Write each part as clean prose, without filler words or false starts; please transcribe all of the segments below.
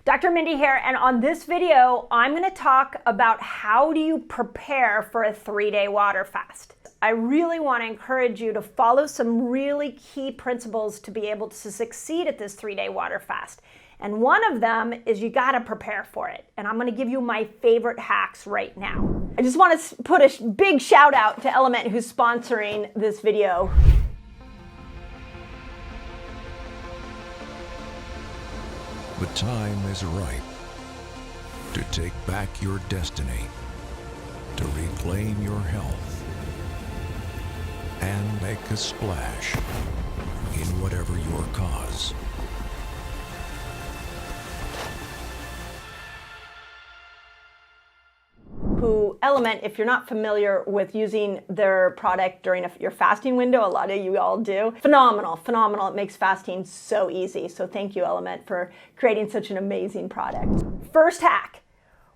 Dr. Mindy here, and on this video, I'm going to talk about how do you prepare for a 3-day water fast. I really want to encourage you to follow some really key principles to be able to succeed at this 3-day water fast. And one of them is you got to prepare for it. And I'm going to give you my favorite hacks right now. I just want to put a big shout out to Element, who's sponsoring this video. The time is ripe to take back your destiny, to reclaim your health, and make a splash in whatever your cause. Element, if you're not familiar with using their product during your fasting window, a lot of you all do. Phenomenal. It makes fasting so easy. So thank you, Element, for creating such an amazing product. First hack,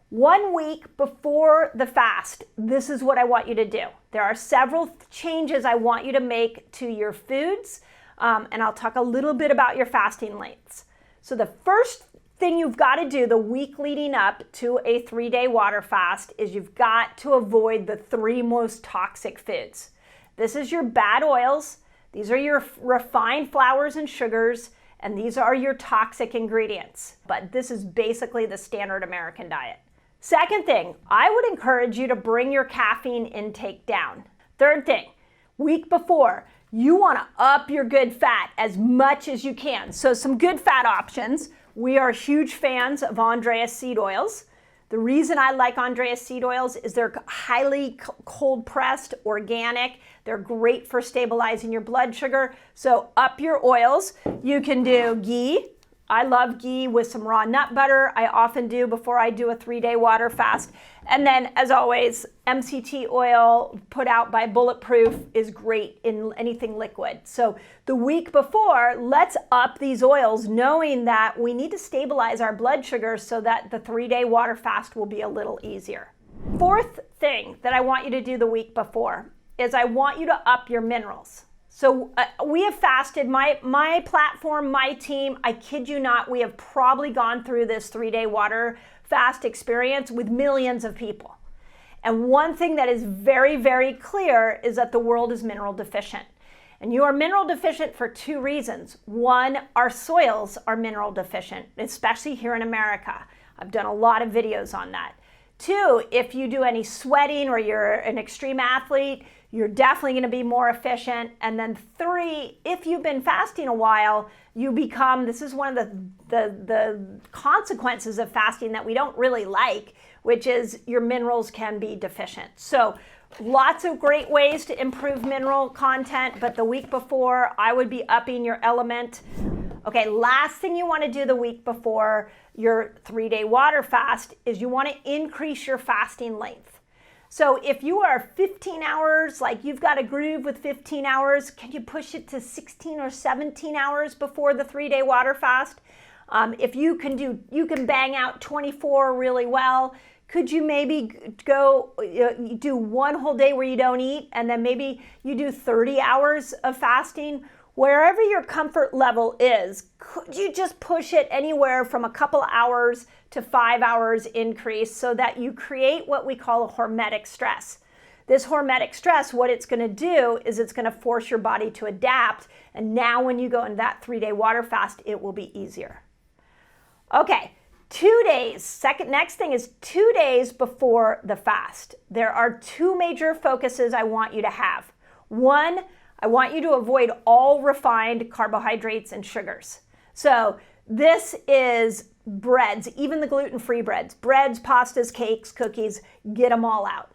1 week before the fast, this is what I want you to do. There are several changes I want you to make to your foods, and I'll talk a little bit about your fasting lengths. So the first thing you've got to do the week leading up to a 3-day water fast is you've got to avoid the 3 most toxic foods. This is your bad oils, these are your refined flours and sugars, and these are your toxic ingredients. But this is basically the standard American diet. Second thing, I would encourage you to bring your caffeine intake down. Third thing, week before, you want to up your good fat as much as you can. So some good fat options. We are huge fans of Andreas seed oils. The reason I like Andreas seed oils is they're highly cold pressed, organic. They're great for stabilizing your blood sugar. So up your oils. You can do ghee. I love ghee with some raw nut butter. I often do before I do a 3-day water fast. And then, as always, MCT oil put out by Bulletproof is great in anything liquid. So the week before, let's up these oils, knowing that we need to stabilize our blood sugar so that the 3-day water fast will be a little easier. Fourth thing that I want you to do the week before is I want you to up your minerals. So we have fasted, my platform, my team, I kid you not, we have probably gone through this 3-day water fast experience with millions of people. And one thing that is very, very clear is that the world is mineral deficient. And you are mineral deficient for 2 reasons. One, our soils are mineral deficient, especially here in America. I've done a lot of videos on that. 2, if you do any sweating or you're an extreme athlete, you're definitely going to be more efficient. And then 3, if you've been fasting a while, you become, this is one of the consequences of fasting that we don't really like, which is your minerals can be deficient. So lots of great ways to improve mineral content, but the week before, I would be upping your Element. Okay, last thing you want to do the week before your 3-day water fast is you want to increase your fasting length. So if you are 15 hours, like you've got a groove with 15 hours, can you push it to 16 or 17 hours before the 3-day water fast? If you can bang out 24 really well. Could you maybe go do 1 whole day where you don't eat, and then maybe you do 30 hours of fasting? Wherever your comfort level is, could you just push it anywhere from a couple hours to 5 hours increase so that you create what we call a hormetic stress? This hormetic stress, what it's going to do is it's going to force your body to adapt. And now when you go in that 3-day water fast, it will be easier. Okay, 2 days. Next thing is 2 days before the fast. There are 2 major focuses I want you to have. 1, I want you to avoid all refined carbohydrates and sugars. So this is breads, even the gluten-free breads, pastas, cakes, cookies, get them all out.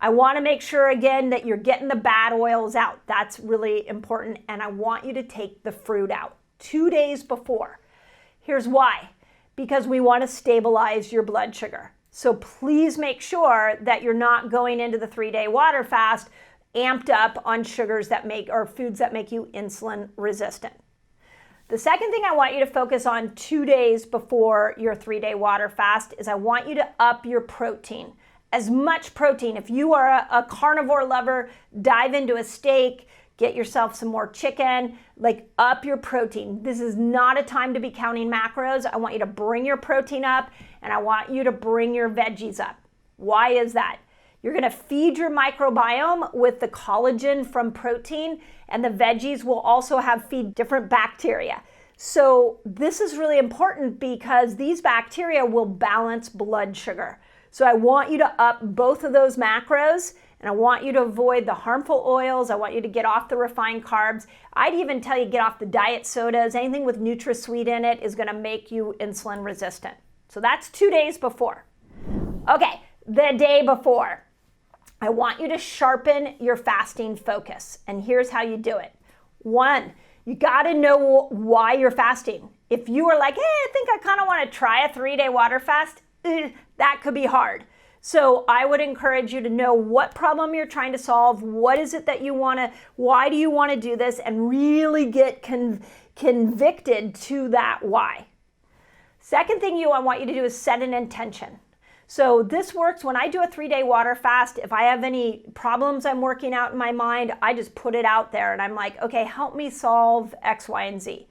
I want to make sure again that you're getting the bad oils out. That's really important. And I want you to take the fruit out 2 days before. Here's why. Because we want to stabilize your blood sugar. So please make sure that you're not going into the 3-day water fast amped up on sugars that or foods that make you insulin resistant. The second thing I want you to focus on 2 days before your 3-day water fast is I want you to up your protein. As much protein. If you are a carnivore lover, dive into a steak, get yourself some more chicken, like up your protein. This is not a time to be counting macros. I want you to bring your protein up, and I want you to bring your veggies up. Why is that? You're going to feed your microbiome with the collagen from protein, and the veggies will also feed different bacteria. So this is really important because these bacteria will balance blood sugar. So I want you to up both of those macros, and I want you to avoid the harmful oils. I want you to get off the refined carbs. I'd even tell you get off the diet sodas. Anything with NutraSweet in it is going to make you insulin resistant. So that's 2 days before. Okay, the day before, I want you to sharpen your fasting focus. And here's how you do it. 1, you got to know why you're fasting. If you are like, hey, I think I kind of want to try a 3-day water fast, that could be hard. So I would encourage you to know what problem you're trying to solve. What is it that you want to, why do you want to do this? And really get convicted to that why. Second thing I want you to do is set an intention. So this works when I do a 3-day water fast. If I have any problems I'm working out in my mind, I just put it out there and I'm like, okay, help me solve X, Y, and Z.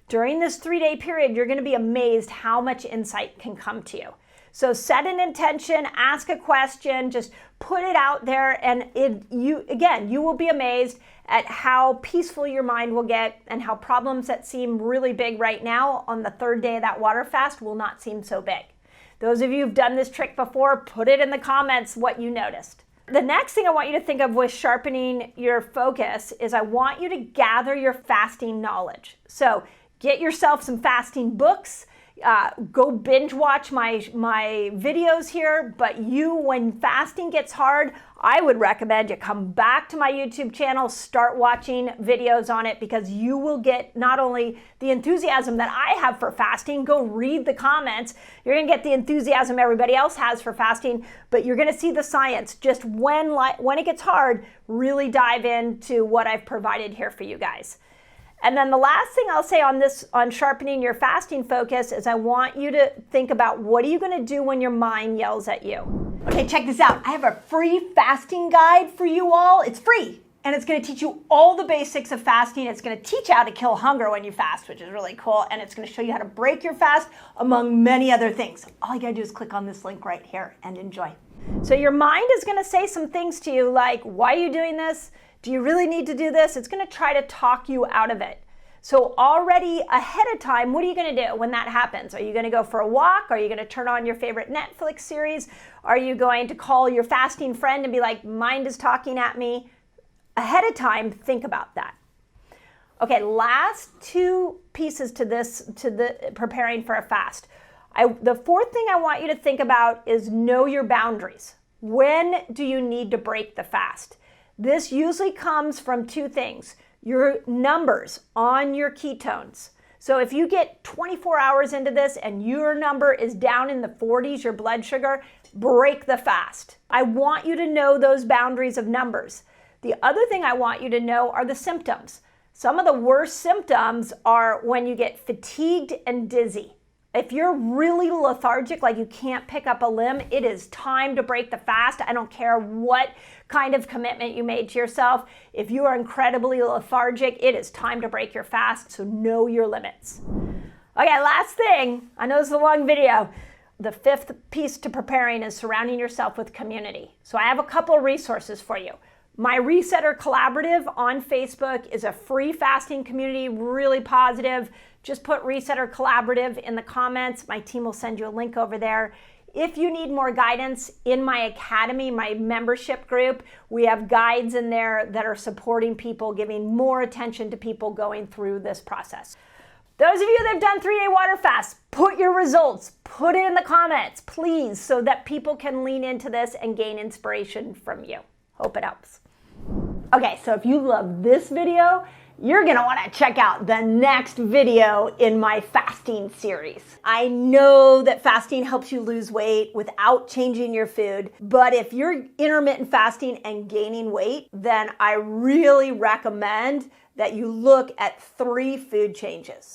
During this 3-day period, you're going to be amazed how much insight can come to you. So set an intention, ask a question, just put it out there, and you will be amazed at how peaceful your mind will get and how problems that seem really big right now on the 3rd day of that water fast will not seem so big. Those of you who've done this trick before, put it in the comments what you noticed. The next thing I want you to think of with sharpening your focus is I want you to gather your fasting knowledge. So get yourself some fasting books. Go binge watch my videos here, but when fasting gets hard, I would recommend you come back to my YouTube channel, start watching videos on it, because you will get not only the enthusiasm that I have for fasting, go read the comments, you're going to get the enthusiasm everybody else has for fasting, but you're going to see the science. Just when it gets hard, really dive into what I've provided here for you guys. And then the last thing I'll say on sharpening your fasting focus is I want you to think about what are you going to do when your mind yells at you. Okay, check this out. I have a free fasting guide for you all. It's free, and it's going to teach you all the basics of fasting. It's going to teach you how to kill hunger when you fast, which is really cool, and it's going to show you how to break your fast, among many other things. All you got to do is click on this link right here and enjoy. So your mind is going to say some things to you like, why are you doing this? Do you really need to do this? It's going to try to talk you out of it. So already ahead of time, what are you going to do when that happens? Are you going to go for a walk? Are you going to turn on your favorite Netflix series? Are you going to call your fasting friend and be like, mind is talking at me? Ahead of time, think about that. Okay, last 2 pieces to the preparing for a fast. The 4th thing I want you to think about is know your boundaries. When do you need to break the fast? This usually comes from 2 things. Your numbers on your ketones. So if you get 24 hours into this and your number is down in the 40s, your blood sugar, break the fast. I want you to know those boundaries of numbers. The other thing I want you to know are the symptoms. Some of the worst symptoms are when you get fatigued and dizzy. If you're really lethargic, like you can't pick up a limb, it is time to break the fast. I don't care what kind of commitment you made to yourself. If you are incredibly lethargic, it is time to break your fast, so know your limits. Okay, last thing, I know this is a long video. The 5th piece to preparing is surrounding yourself with community. So I have a couple of resources for you. My Resetter Collaborative on Facebook is a free fasting community, really positive. Just put Resetter Collaborative in the comments. My team will send you a link over there. If you need more guidance, in my academy, my membership group, we have guides in there that are supporting people, giving more attention to people going through this process. Those of you that have done 3-day water fasts, put your results, put it in the comments, please, so that people can lean into this and gain inspiration from you. Hope it helps. Okay, so if you love this video, you're gonna wanna check out the next video in my fasting series. I know that fasting helps you lose weight without changing your food, but if you're intermittent fasting and gaining weight, then I really recommend that you look at 3 food changes.